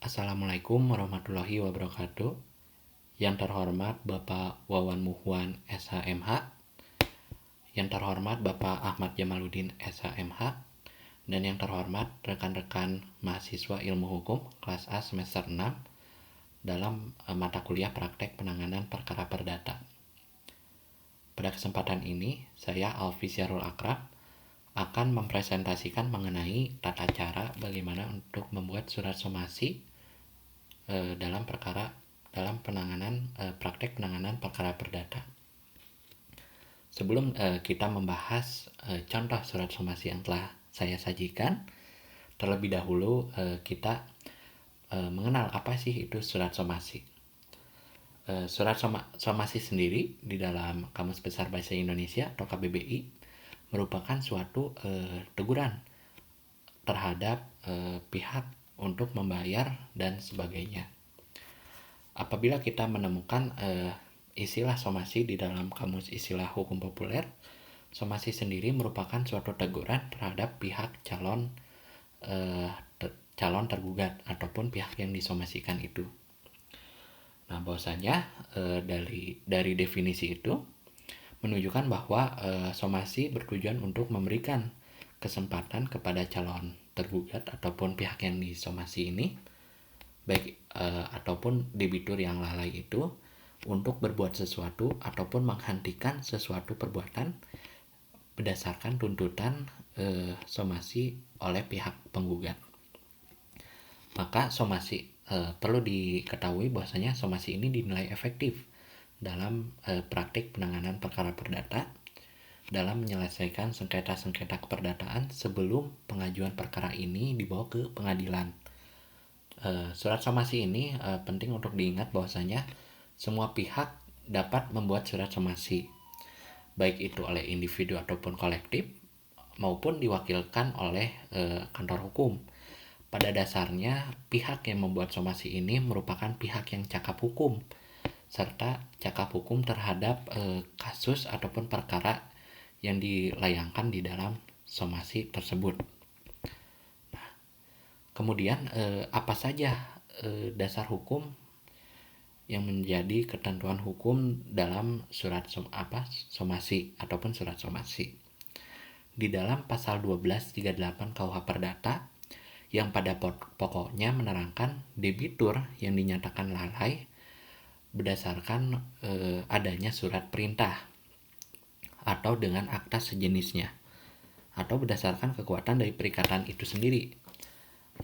Assalamualaikum warahmatullahi wabarakatuh. Yang terhormat Bapak Wawan Muhwan SHMH, yang terhormat Bapak Ahmad Jamaluddin SHMH, dan yang terhormat rekan-rekan mahasiswa Ilmu Hukum kelas A semester 6 dalam mata kuliah praktek penanganan perkara perdata. Pada kesempatan ini, saya Alfi Syarul Akrab akan mempresentasikan mengenai tata cara bagaimana untuk membuat surat somasi dalam penanganan praktek penanganan perkara perdata. Sebelum kita membahas contoh surat somasi yang telah saya sajikan, terlebih dahulu kita mengenal apa sih itu surat somasi. Surat somasi sendiri di dalam Kamus Besar Bahasa Indonesia atau KBBI merupakan suatu teguran terhadap pihak untuk membayar dan sebagainya. Apabila kita menemukan istilah somasi di dalam Kamus Istilah Hukum Populer, somasi sendiri merupakan suatu teguran terhadap pihak calon tergugat ataupun pihak yang disomasikan itu. Nah, bahwasanya dari definisi itu menunjukkan bahwa somasi bertujuan untuk memberikan kesempatan kepada calon tergugat ataupun pihak yang disomasi ini, baik ataupun debitur yang lalai itu, untuk berbuat sesuatu ataupun menghentikan sesuatu perbuatan berdasarkan tuntutan somasi oleh pihak penggugat. Maka somasi perlu diketahui bahwasanya somasi ini dinilai efektif dalam praktik penanganan perkara perdata dalam menyelesaikan sengketa-sengketa keperdataan sebelum pengajuan perkara ini dibawa ke pengadilan. Surat somasi ini penting untuk diingat bahwasanya semua pihak dapat membuat surat somasi, baik itu oleh individu ataupun kolektif, maupun diwakilkan oleh kantor hukum. Pada dasarnya, pihak yang membuat somasi ini merupakan pihak yang cakap hukum, serta cakap hukum terhadap kasus ataupun perkara yang dilayangkan di dalam somasi tersebut. Nah, kemudian apa saja dasar hukum yang menjadi ketentuan hukum dalam surat somasi ataupun surat somasi. Di dalam pasal 1238 KUH Perdata yang pada pokoknya menerangkan debitur yang dinyatakan lalai berdasarkan adanya surat perintah atau dengan akta sejenisnya, atau berdasarkan kekuatan dari perikatan itu sendiri,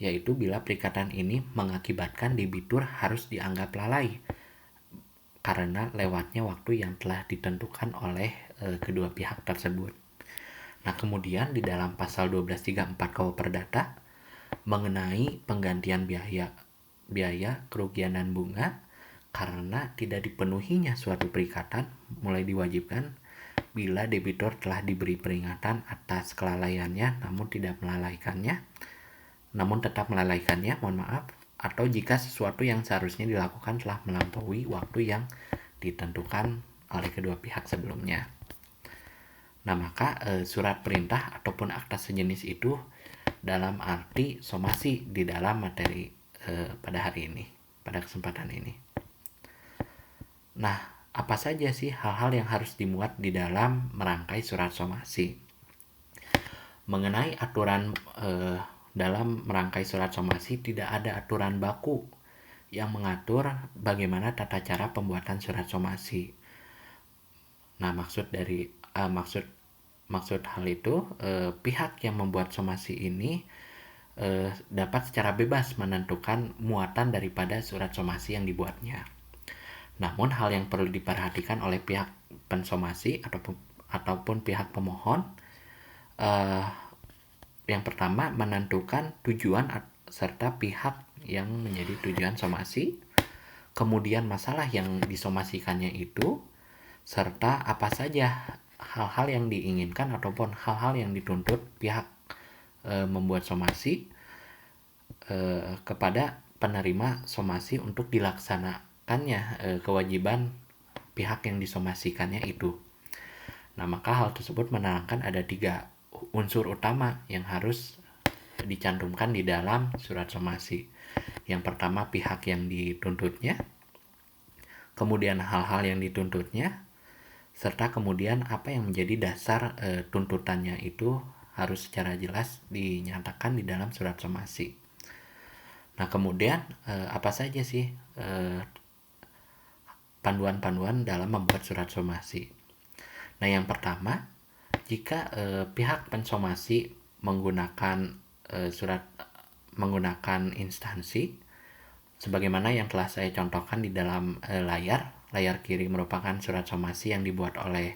yaitu bila perikatan ini mengakibatkan debitur harus dianggap lalai karena lewatnya waktu yang telah ditentukan oleh kedua pihak tersebut. Nah, kemudian di dalam pasal 1234 KUH Perdata mengenai penggantian biaya kerugian dan bunga karena tidak dipenuhinya suatu perikatan mulai diwajibkan bila debitur telah diberi peringatan atas kelalaiannya namun tetap melalaikannya, atau jika sesuatu yang seharusnya dilakukan telah melampaui waktu yang ditentukan oleh kedua pihak sebelumnya. Nah, maka surat perintah ataupun akta sejenis itu dalam arti somasi di dalam materi pada hari ini, pada kesempatan ini. Nah, apa saja sih hal-hal yang harus dimuat di dalam merangkai surat somasi? Mengenai aturan dalam merangkai surat somasi, tidak ada aturan baku yang mengatur bagaimana tata cara pembuatan surat somasi. Nah, maksud hal itu, pihak yang membuat somasi ini dapat secara bebas menentukan muatan daripada surat somasi yang dibuatnya. Namun hal yang perlu diperhatikan oleh pihak pensomasi ataupun pihak pemohon, yang pertama menentukan tujuan serta pihak yang menjadi tujuan somasi, kemudian masalah yang disomasikannya itu, serta apa saja hal-hal yang diinginkan ataupun hal-hal yang dituntut pihak membuat somasi kepada penerima somasi untuk dilaksanakannya kewajiban pihak yang disomasikannya itu. Nah, maka hal tersebut menerangkan ada 3 unsur utama yang harus dicantumkan di dalam surat somasi. Yang pertama, pihak yang dituntutnya, kemudian hal-hal yang dituntutnya, serta kemudian apa yang menjadi dasar tuntutannya itu harus secara jelas dinyatakan di dalam surat somasi. Nah, kemudian apa saja sih panduan-panduan dalam membuat surat somasi? Nah, yang pertama, jika pihak pensomasi menggunakan menggunakan instansi sebagaimana yang telah saya contohkan di dalam layar kiri merupakan surat somasi yang dibuat oleh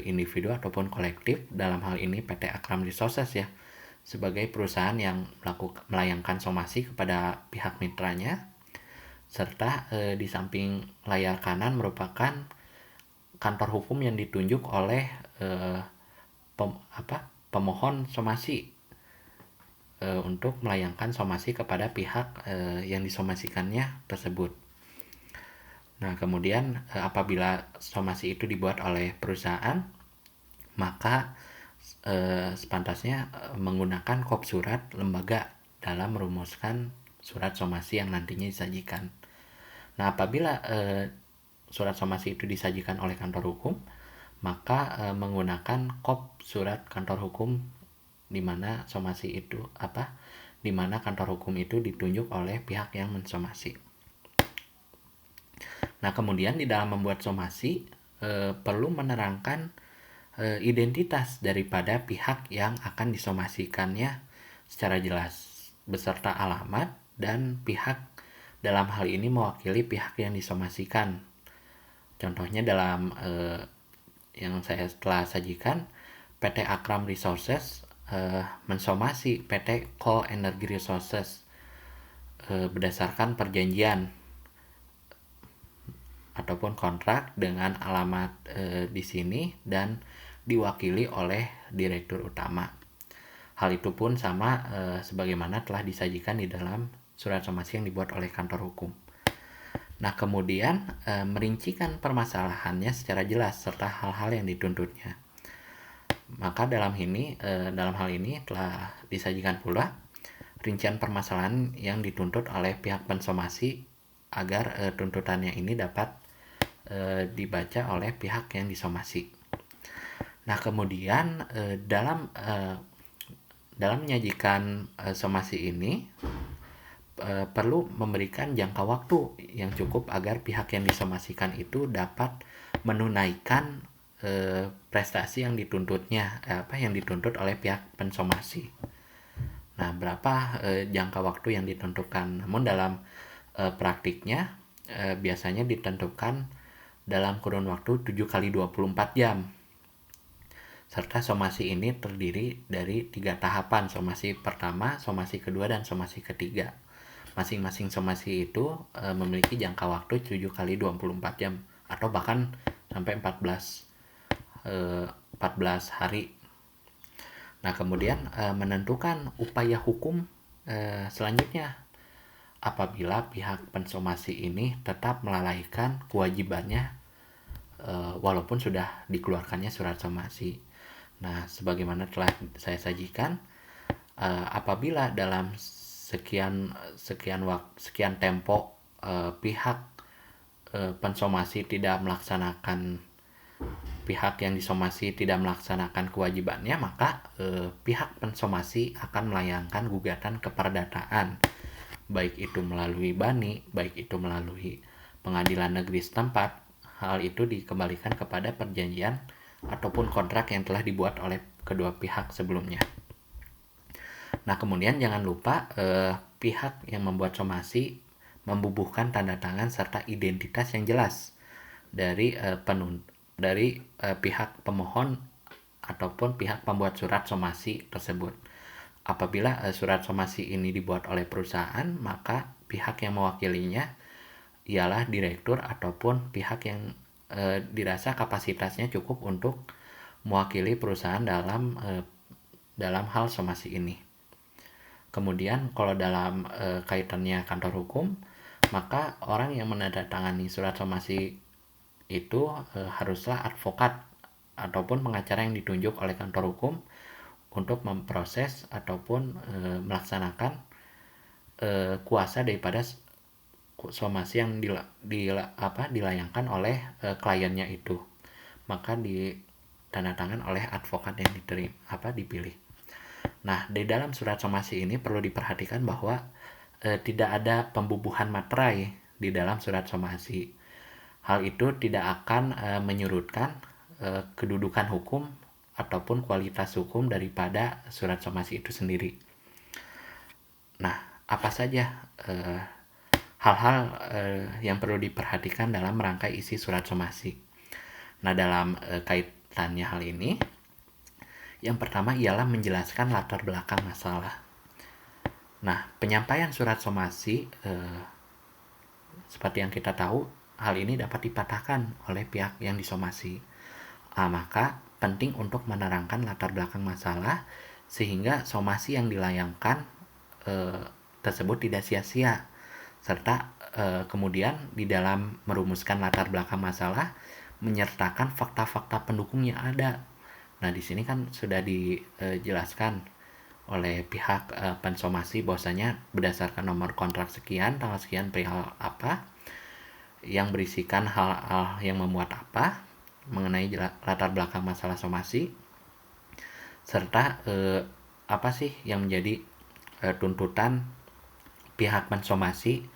individu ataupun kolektif, dalam hal ini PT Akram Resources ya, sebagai perusahaan yang melayangkan somasi kepada pihak mitranya, serta di samping layar kanan merupakan kantor hukum yang ditunjuk oleh pemohon somasi untuk melayangkan somasi kepada pihak yang disomasikannya tersebut. Nah, kemudian apabila somasi itu dibuat oleh perusahaan, maka sepantasnya menggunakan kop surat lembaga dalam merumuskan surat somasi yang nantinya disajikan. Nah, apabila surat somasi itu disajikan oleh kantor hukum, maka menggunakan kop surat kantor hukum di mana somasi itu di mana kantor hukum itu ditunjuk oleh pihak yang mensomasi. Nah, kemudian di dalam membuat somasi perlu menerangkan identitas daripada pihak yang akan disomasikannya secara jelas, beserta alamat dan pihak dalam hal ini mewakili pihak yang disomasikan. Contohnya dalam yang saya telah sajikan, PT Akram Resources mensomasi PT Coal Energy Resources berdasarkan perjanjian ataupun kontrak dengan alamat di sini dan diwakili oleh direktur utama. Hal itu pun sama sebagaimana telah disajikan di dalam surat somasi yang dibuat oleh kantor hukum. Nah, kemudian merincikan permasalahannya secara jelas serta hal-hal yang dituntutnya. Maka dalam hal ini telah disajikan pula rincian permasalahan yang dituntut oleh pihak pensomasi agar tuntutannya ini dapat dibaca oleh pihak yang disomasi. Nah, kemudian dalam menyajikan somasi ini perlu memberikan jangka waktu yang cukup agar pihak yang disomasikan itu dapat menunaikan prestasi yang dituntutnya, yang dituntut oleh pihak pensomasi. Nah, berapa jangka waktu yang ditentukan? Namun dalam praktiknya biasanya ditentukan dalam kurun waktu 7x24 jam. Serta somasi ini terdiri dari 3 tahapan, somasi pertama, somasi kedua, dan somasi ketiga. Masing-masing somasi itu memiliki jangka waktu 7x24 jam atau bahkan sampai 14 hari. Nah, kemudian menentukan upaya hukum selanjutnya apabila pihak pensomasi ini tetap melalaikan kewajibannya walaupun sudah dikeluarkannya surat somasi. Nah, sebagaimana telah saya sajikan, apabila dalam sekian tempo pihak pensomasi tidak melaksanakan pihak yang disomasi tidak melaksanakan kewajibannya, maka pihak pensomasi akan melayangkan gugatan keperdataan, baik itu melalui BANI, baik itu melalui pengadilan negeri setempat. Hal itu dikembalikan kepada perjanjian ataupun kontrak yang telah dibuat oleh kedua pihak sebelumnya. Nah, kemudian jangan lupa pihak yang membuat somasi membubuhkan tanda tangan serta identitas yang jelas dari pihak pemohon ataupun pihak pembuat surat somasi tersebut. Apabila surat somasi ini dibuat oleh perusahaan, maka pihak yang mewakilinya ialah direktur ataupun pihak yang dirasa kapasitasnya cukup untuk mewakili perusahaan dalam hal somasi ini. Kemudian kalau dalam kaitannya kantor hukum, maka orang yang menandatangani surat somasi itu haruslah advokat ataupun pengacara yang ditunjuk oleh kantor hukum untuk memproses ataupun melaksanakan kuasa daripada somasi yang dilayangkan oleh kliennya itu. Maka ditandatangan oleh advokat yang dipilih. Nah, di dalam surat somasi ini perlu diperhatikan bahwa tidak ada pembubuhan materai di dalam surat somasi. Hal itu tidak akan menyurutkan kedudukan hukum ataupun kualitas hukum daripada surat somasi itu sendiri. Nah, apa saja hal-hal yang perlu diperhatikan dalam merangkai isi surat somasi? Nah, dalam kaitannya hal ini, yang pertama ialah menjelaskan latar belakang masalah. Nah, penyampaian surat somasi seperti yang kita tahu, hal ini dapat dipatahkan oleh pihak yang disomasi. Maka penting untuk menerangkan latar belakang masalah sehingga somasi yang dilayangkan tersebut tidak sia-sia, serta kemudian di dalam merumuskan latar belakang masalah menyertakan fakta-fakta pendukung yang ada. Nah, di sini kan sudah dijelaskan oleh pihak pensomasi bahwasanya berdasarkan nomor kontrak sekian, tanggal sekian, perihal apa, yang berisikan hal-hal yang memuat apa mengenai latar belakang masalah somasi, serta apa sih yang menjadi tuntutan pihak pensomasi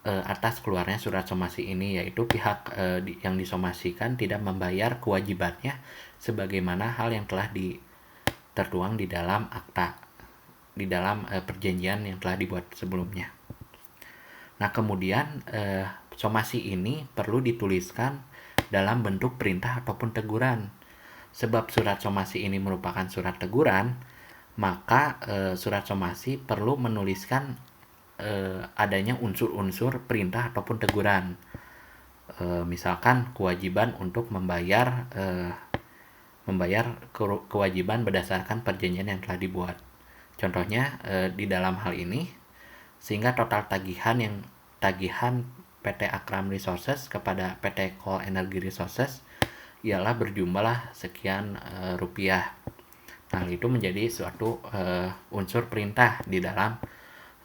atas keluarnya surat somasi ini, yaitu pihak yang disomasikan tidak membayar kewajibannya sebagaimana hal yang telah tertuang di dalam akta, di dalam perjanjian yang telah dibuat sebelumnya. Nah, kemudian somasi ini perlu dituliskan dalam bentuk perintah ataupun teguran. Sebab surat somasi ini merupakan surat teguran, maka surat somasi perlu menuliskan adanya unsur-unsur perintah ataupun teguran. Misalkan kewajiban untuk membayar kewajiban berdasarkan perjanjian yang telah dibuat. Contohnya di dalam hal ini, sehingga total tagihan PT Akram Resources kepada PT Coal Energy Resources ialah berjumlah sekian rupiah. Nah, itu menjadi suatu unsur perintah di dalam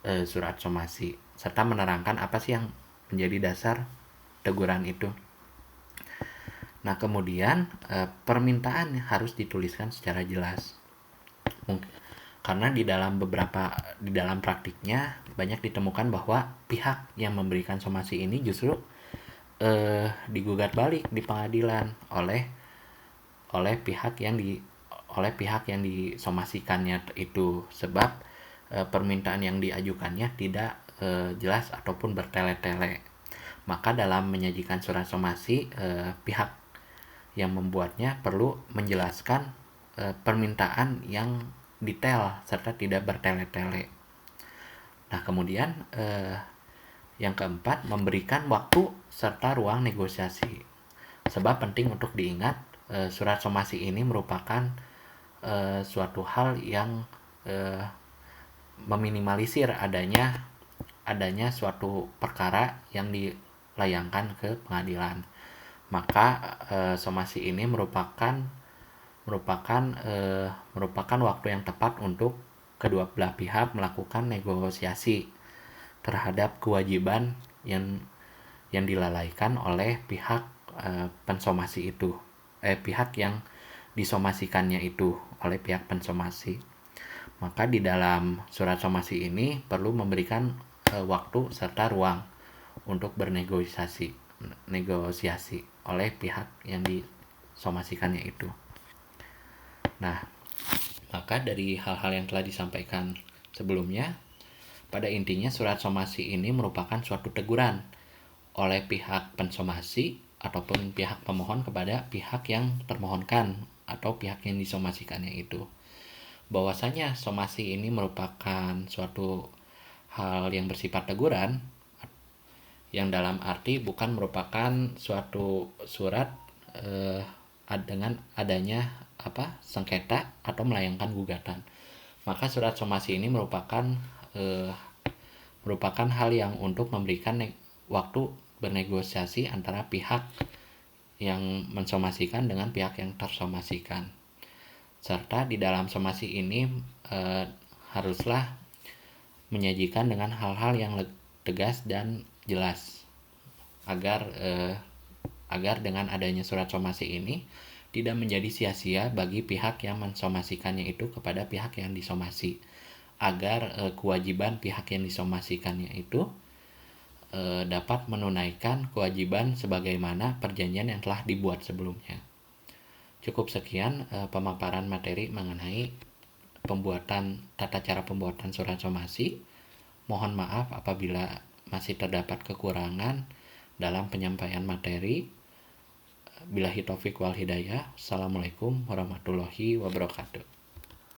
surat somasi, serta menerangkan apa sih yang menjadi dasar teguran itu. Nah, kemudian permintaan harus dituliskan secara jelas. Karena di dalam praktiknya banyak ditemukan bahwa pihak yang memberikan somasi ini justru digugat balik di pengadilan oleh pihak yang disomasikannya itu, sebab permintaan yang diajukannya tidak jelas ataupun bertele-tele. Maka dalam menyajikan surat somasi, pihak yang membuatnya perlu menjelaskan permintaan yang detail serta tidak bertele-tele. Nah, kemudian yang keempat, memberikan waktu serta ruang negosiasi. Sebab penting untuk diingat, surat somasi ini merupakan suatu hal yang meminimalisir adanya suatu perkara yang dilayangkan ke pengadilan. Maka somasi ini merupakan waktu yang tepat untuk kedua belah pihak melakukan negosiasi terhadap kewajiban yang dilalaikan oleh pihak pensomasi itu, pihak yang disomasikannya itu oleh pihak pensomasi. Maka di dalam surat somasi ini perlu memberikan waktu serta ruang untuk negosiasi oleh pihak yang disomasikannya itu. Nah, maka dari hal-hal yang telah disampaikan sebelumnya, pada intinya surat somasi ini merupakan suatu teguran oleh pihak pensomasi ataupun pihak pemohon kepada pihak yang termohonkan atau pihak yang disomasikannya itu, bahwasanya somasi ini merupakan suatu hal yang bersifat teguran, yang dalam arti bukan merupakan suatu surat dengan adanya sengketa atau melayangkan gugatan. Maka surat somasi ini merupakan hal yang untuk memberikan waktu bernegosiasi antara pihak yang mensomasikan dengan pihak yang tersomasikan, serta di dalam somasi ini haruslah menyajikan dengan hal-hal yang tegas dan jelas agar dengan adanya surat somasi ini tidak menjadi sia-sia bagi pihak yang mensomasikannya itu kepada pihak yang disomasi, agar kewajiban pihak yang disomasikannya itu dapat menunaikan kewajiban sebagaimana perjanjian yang telah dibuat sebelumnya. Cukup sekian pemaparan materi mengenai tata cara pembuatan surat somasi. Mohon maaf apabila masih terdapat kekurangan dalam penyampaian materi. Billahi taufik wal hidayah. Assalamualaikum warahmatullahi wabarakatuh.